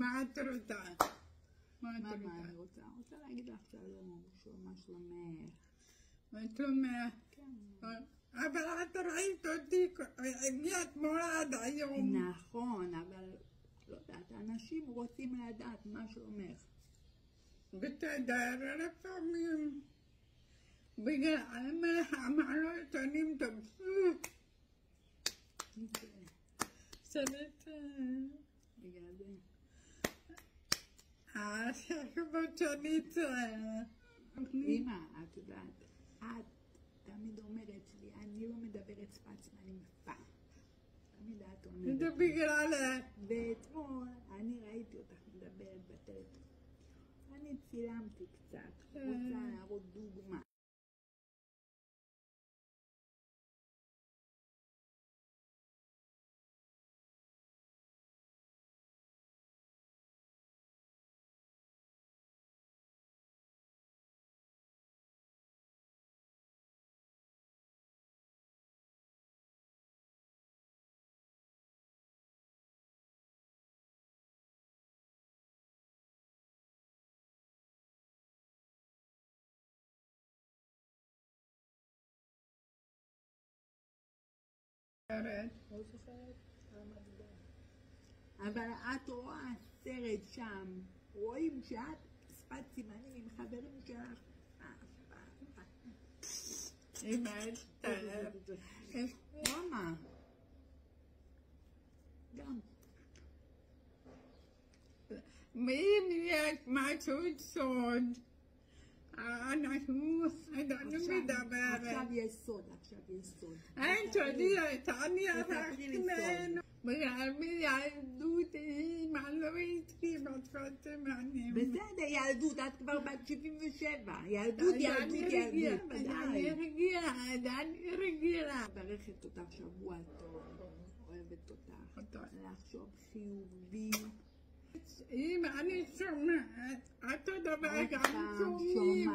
מה את רוצה? מה אני רוצה? רוצה להגיד לך שלום, מה שלומך? מה שלומך? כן. אבל את ראית אותי, הגיע אתמול עד היום. נכון, אבל לא יודעת, אנשים רוצים לדעת מה שלומך. בסדר, לפעמים. בגלל המעלות אני תופסו. סלט. בגלל זה. השכבות שאני צריך. אמא, את יודעת, את תמיד אומרת לי, אני לא מדברת שפת סימנים פעם. תמיד את אומרת. זה בגלל... ואתמול אני ראיתי אותך מדברת בטלפון. אני צילמתי קצת, רוצה להראות דוגמה. לא זוכרת? אבל את רואה סרט שם, רואים שאת שפת סימנים עם חברים שלך. מאמה. גם. אם יש משהו סוד, אנחנו מדברת. עכשיו יש סוד, אין סודי, אני רק ממנו. בגלל מילדות אימא לא התחילה בשפת סימנים. בסדר, ילדות, את כבר בת 77. ילדות. אני רגילה. מברכת אותך שבוע טוב, אוהבת אותך. לחשוב חיובי. אם אני שומעת, אותו דבר גם שומעים.